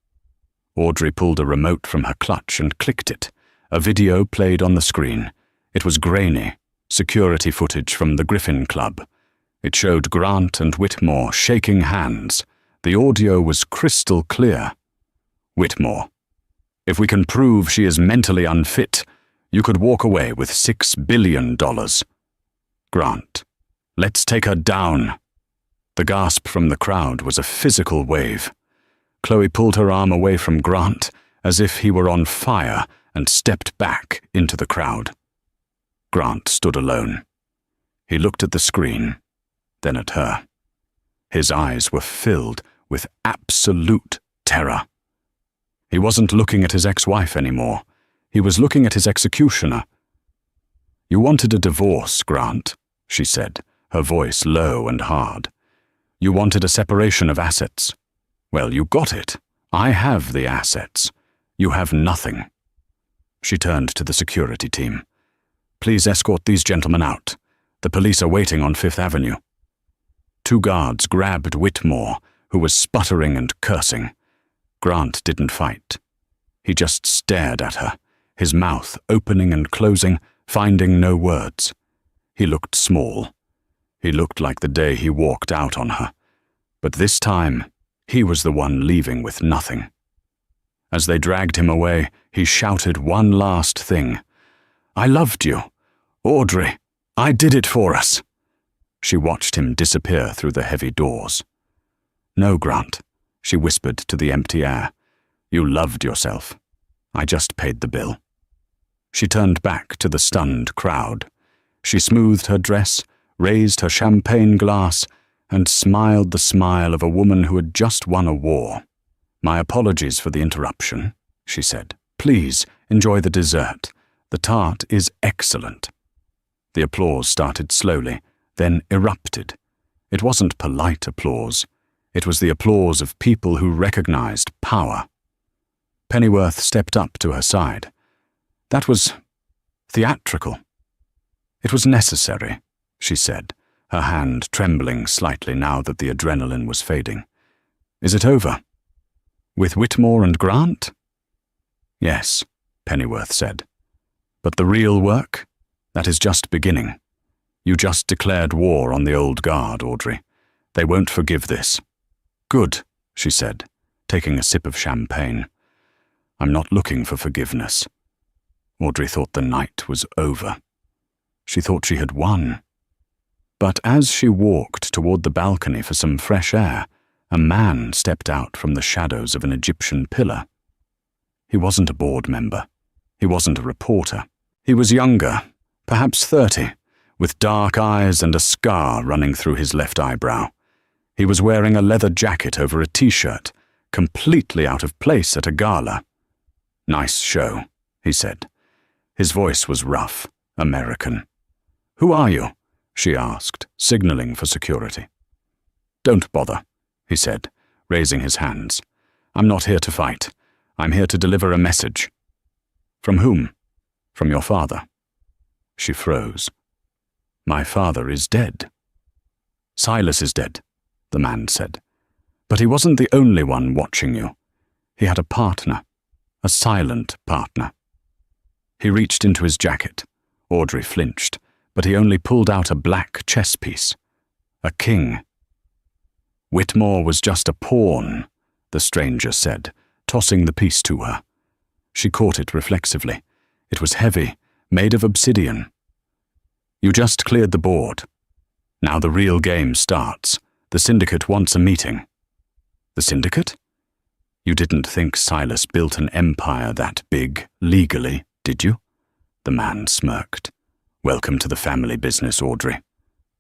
Audrey pulled a remote from her clutch and clicked it. A video played on the screen. It was grainy, security footage from the Griffin Club. It showed Grant and Whitmore shaking hands. The audio was crystal clear. "Whitmore, if we can prove she is mentally unfit, you could walk away with $6 billion. Grant, let's take her down." The gasp from the crowd was a physical wave. Chloe pulled her arm away from Grant as if he were on fire and stepped back into the crowd. Grant stood alone. He looked at the screen, then at her. His eyes were filled with absolute terror. He wasn't looking at his ex-wife anymore. He was looking at his executioner. "You wanted a divorce, Grant," she said, her voice low and hard. "You wanted a separation of assets. Well, you got it. I have the assets. You have nothing." She turned to the security team. "Please escort these gentlemen out. The police are waiting on Fifth Avenue." 2 guards grabbed Whitmore, who was sputtering and cursing. Grant didn't fight. He just stared at her, his mouth opening and closing, finding no words. He looked small. He looked like the day he walked out on her. But this time, he was the one leaving with nothing. As they dragged him away, he shouted one last thing. "I loved you. Audrey, I did it for us." She watched him disappear through the heavy doors. "No, Grant," she whispered to the empty air. "You loved yourself. I just paid the bill." She turned back to the stunned crowd. She smoothed her dress, raised her champagne glass, and smiled the smile of a woman who had just won a war. "My apologies for the interruption," she said. "Please enjoy the dessert. The tart is excellent." The applause started slowly, then erupted. It wasn't polite applause. It was the applause of people who recognized power. Pennyworth stepped up to her side. "That was theatrical." "It was necessary," she said, her hand trembling slightly now that the adrenaline was fading. "Is it over? With Whitmore and Grant?" "Yes," Pennyworth said. "But the real work? That is just beginning. You just declared war on the old guard, Audrey. They won't forgive this." "Good," she said, taking a sip of champagne. "I'm not looking for forgiveness." Audrey thought the night was over. She thought she had won. But as she walked toward the balcony for some fresh air, a man stepped out from the shadows of an Egyptian pillar. He wasn't a board member. He wasn't a reporter. He was younger, perhaps 30, with dark eyes and a scar running through his left eyebrow. He was wearing a leather jacket over a t-shirt, completely out of place at a gala. "Nice show," he said. His voice was rough, American. "Who are you?" she asked, signaling for security. "Don't bother," he said, raising his hands. "I'm not here to fight. I'm here to deliver a message." "From whom?" "From your father." She froze. "My father is dead." "Silas is dead," the man said. "But he wasn't the only one watching you. He had a partner, a silent partner." He reached into his jacket. Audrey flinched, but he only pulled out a black chess piece. A king. "Whitmore was just a pawn," the stranger said, tossing the piece to her. She caught it reflexively. It was heavy, made of obsidian. "You just cleared the board. Now the real game starts. The syndicate wants a meeting." "The syndicate?" "You didn't think Silas built an empire that big, legally, did you?" The man smirked. "Welcome to the family business, Audrey.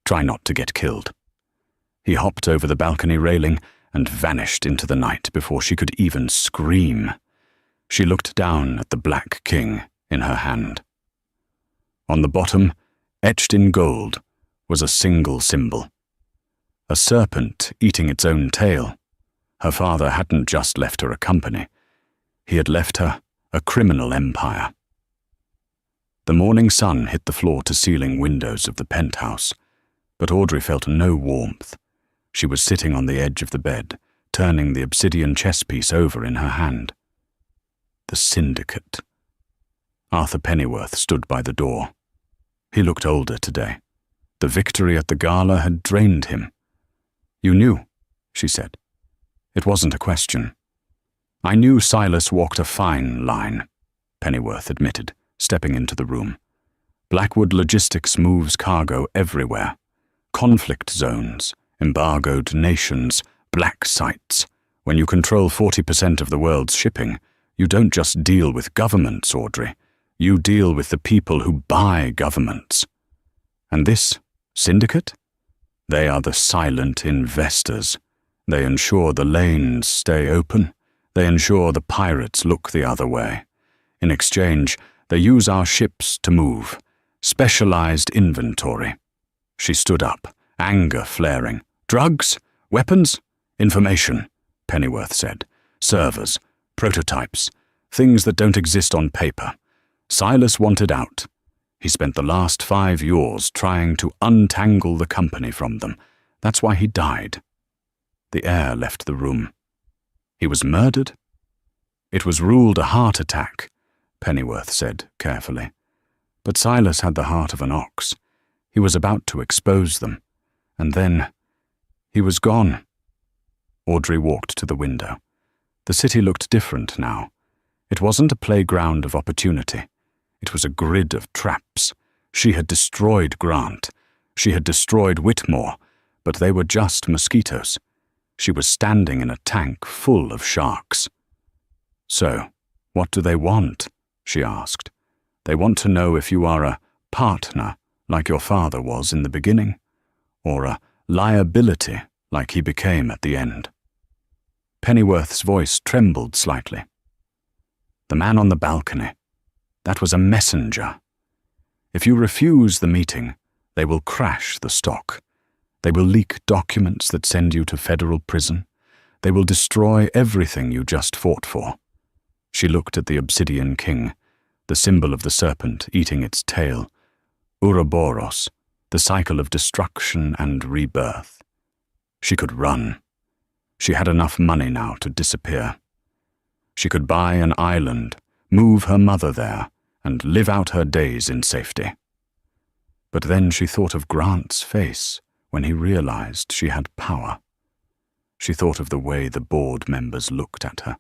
Try not to get killed." He hopped over the balcony railing and vanished into the night before she could even scream. She looked down at the black king in her hand. On the bottom, etched in gold, was a single symbol. A serpent eating its own tail. Her father hadn't just left her a company. He had left her a criminal empire. The morning sun hit the floor-to-ceiling windows of the penthouse, but Audrey felt no warmth. She was sitting on the edge of the bed, turning the obsidian chess piece over in her hand. The syndicate. Arthur Pennyworth stood by the door. He looked older today. The victory at the gala had drained him. "You knew," she said. It wasn't a question. "I knew Silas walked a fine line," Pennyworth admitted, stepping into the room. "Blackwood Logistics moves cargo everywhere. Conflict zones, embargoed nations, black sites. When you control 40% of the world's shipping, you don't just deal with governments, Audrey. You deal with the people who buy governments. And this syndicate? They are the silent investors. They ensure the lanes stay open. They ensure the pirates look the other way. In exchange, they use our ships to move. Specialized inventory. She stood up, anger flaring. Drugs? Weapons? Information, Pennyworth said. Servers, prototypes, things that don't exist on paper. Silas wanted out. He spent the last 5 years trying to untangle the company from them. That's why he died. The Heir left the room. He was murdered? It was ruled a heart attack, Pennyworth said carefully. But Silas had the heart of an ox. He was about to expose them. And then he was gone. Audrey walked to the window. The city looked different now. It wasn't a playground of opportunity. It was a grid of traps. She had destroyed Grant. She had destroyed Whitmore, but they were just mosquitoes. She was standing in a tank full of sharks. So, what do they want? She asked. They want to know if you are a partner, like your father was in the beginning, or a liability, like he became at the end. Pennyworth's voice trembled slightly. The man on the balcony. That was a messenger. If you refuse the meeting, they will crash the stock. They will leak documents that send you to federal prison. They will destroy everything you just fought for. She looked at the obsidian king, the symbol of the serpent eating its tail. Ouroboros, the cycle of destruction and rebirth. She could run. She had enough money now to disappear. She could buy an island, move her mother there, and live out her days in safety. But then she thought of Grant's face when he realized she had power. She thought of the way the board members looked at her,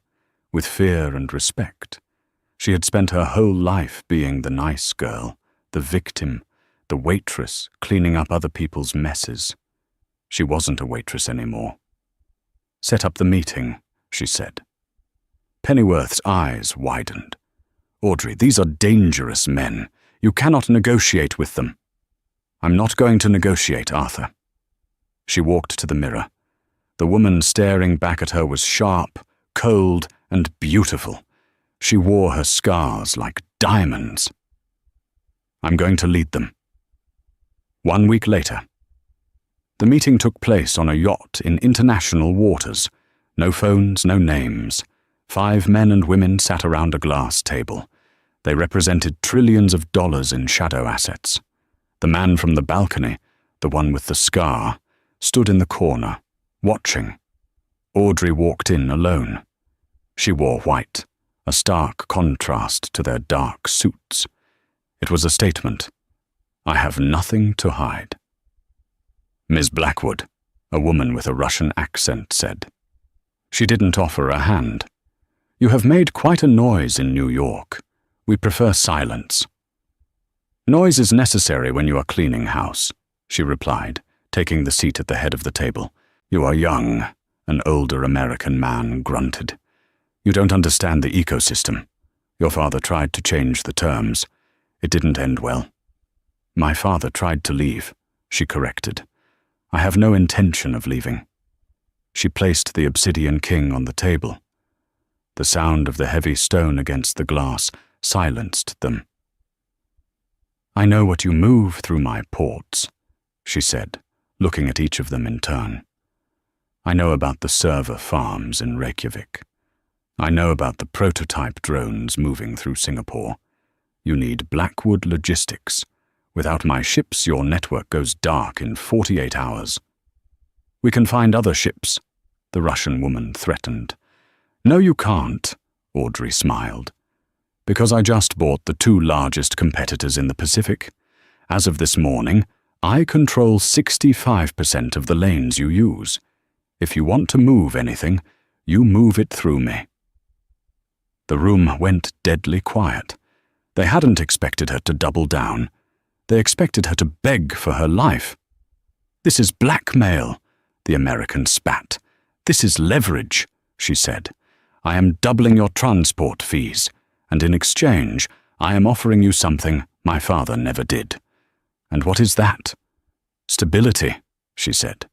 with fear and respect. She had spent her whole life being the nice girl, the victim, the waitress cleaning up other people's messes. She wasn't a waitress anymore. "Set up the meeting," she said. Pennyworth's eyes widened. "Audrey, these are dangerous men. You cannot negotiate with them." "I'm not going to negotiate, Arthur." She walked to the mirror. The woman staring back at her was sharp, cold, and beautiful. She wore her scars like diamonds. "I'm going to lead them." 1 week later. The meeting took place on a yacht in international waters. No phones, no names. 5 men and women sat around a glass table. They represented trillions of dollars in shadow assets. The man from the balcony, the one with the scar, stood in the corner, watching. Audrey walked in alone. She wore white, a stark contrast to their dark suits. It was a statement. I have nothing to hide. "Miss Blackwood," a woman with a Russian accent said. She didn't offer a hand. "You have made quite a noise in New York. We prefer silence." "Noise is necessary when you are cleaning house," she replied, taking the seat at the head of the table. "You are young," an older American man grunted. "You don't understand the ecosystem. Your father tried to change the terms. It didn't end well." "My father tried to leave," she corrected. "I have no intention of leaving." She placed the obsidian king on the table. The sound of the heavy stone against the glass silenced them. "I know what you move through my ports," she said, looking at each of them in turn. "I know about the server farms in Reykjavik. I know about the prototype drones moving through Singapore. You need Blackwood logistics. Without my ships, your network goes dark in 48 hours. "We can find other ships," the Russian woman threatened. "No, you can't," Audrey smiled. "Because I just bought the 2 largest competitors in the Pacific. As of this morning, I control 65% of the lanes you use. If you want to move anything, you move it through me." The room went deadly quiet. They hadn't expected her to double down. They expected her to beg for her life. "This is blackmail," the American spat. "This is leverage. she said. "I am doubling your transport fees, and in exchange, I am offering you something my father never did." "And what is that?" "Stability," she said.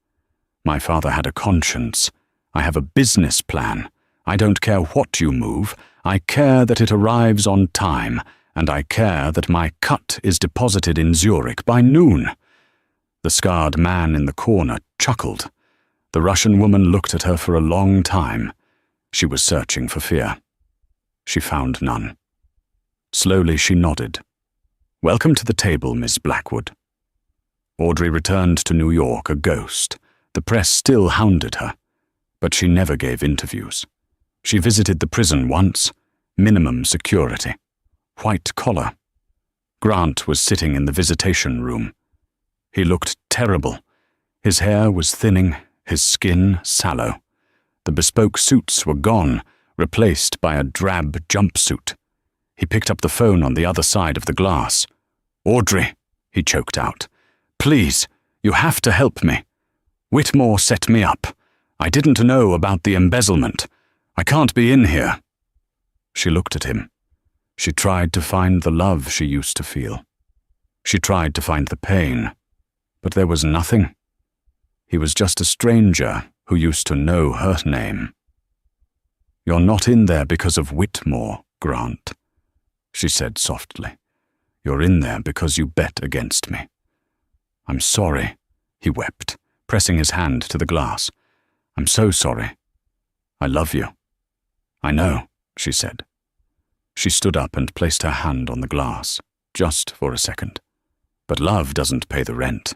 "My father had a conscience. I have a business plan. I don't care what you move. I care that it arrives on time, and I care that my cut is deposited in Zurich by noon." The scarred man in the corner chuckled. The Russian woman looked at her for a long time. She was searching for fear. She found none. Slowly she nodded. "Welcome to the table, Miss Blackwood." Audrey returned to New York a ghost. The press still hounded her, but she never gave interviews. She visited the prison once, minimum security, white collar. Grant was sitting in the visitation room. He looked terrible. His hair was thinning, his skin sallow. The bespoke suits were gone, replaced by a drab jumpsuit. He picked up the phone on the other side of the glass. "Audrey," he choked out. "Please, you have to help me. Whitmore set me up. I didn't know about the embezzlement. I can't be in here." She looked at him. She tried to find the love she used to feel. She tried to find the pain, but there was nothing. He was just a stranger who used to know her name. "You're not in there because of Whitmore, Grant," she said softly. "You're in there because you bet against me." "I'm sorry," he wept, pressing his hand to the glass. "I'm so sorry. I love you." "I know," she said. She stood up and placed her hand on the glass, just for a second. "But love doesn't pay the rent."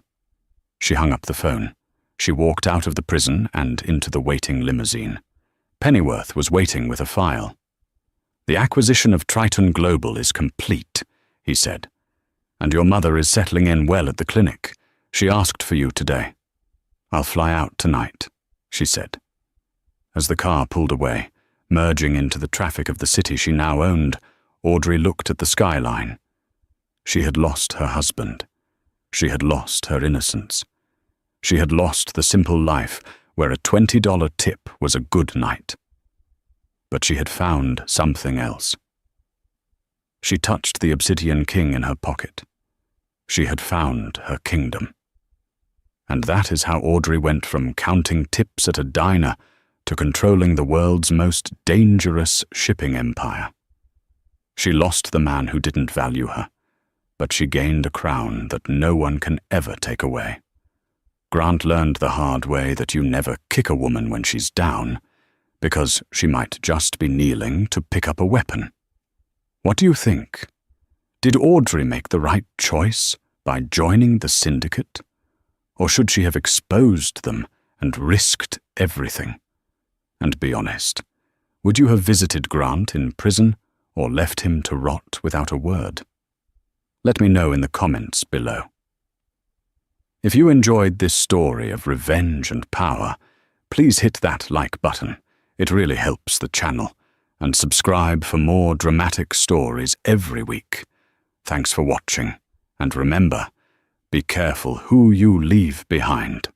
She hung up the phone. She walked out of the prison and into the waiting limousine. Pennyworth was waiting with a file. "The acquisition of Triton Global is complete," he said. "And your mother is settling in well at the clinic. She asked for you today." "I'll fly out tonight," she said. As the car pulled away, merging into the traffic of the city she now owned, Audrey looked at the skyline. She had lost her husband. She had lost her innocence. She had lost the simple life where a $20 tip was a good night. But she had found something else. She touched the obsidian king in her pocket. She had found her kingdom. And that is how Audrey went from counting tips at a diner to controlling the world's most dangerous shipping empire. She lost the man who didn't value her, but she gained a crown that no one can ever take away. Grant learned the hard way that you never kick a woman when she's down, because she might just be kneeling to pick up a weapon. What do you think? Did Audrey make the right choice by joining the syndicate? Or should she have exposed them and risked everything? And be honest, would you have visited Grant in prison or left him to rot without a word? Let me know in the comments below. If you enjoyed this story of revenge and power, please hit that like button. It really helps the channel. And subscribe for more dramatic stories every week. Thanks for watching. And remember, be careful who you leave behind.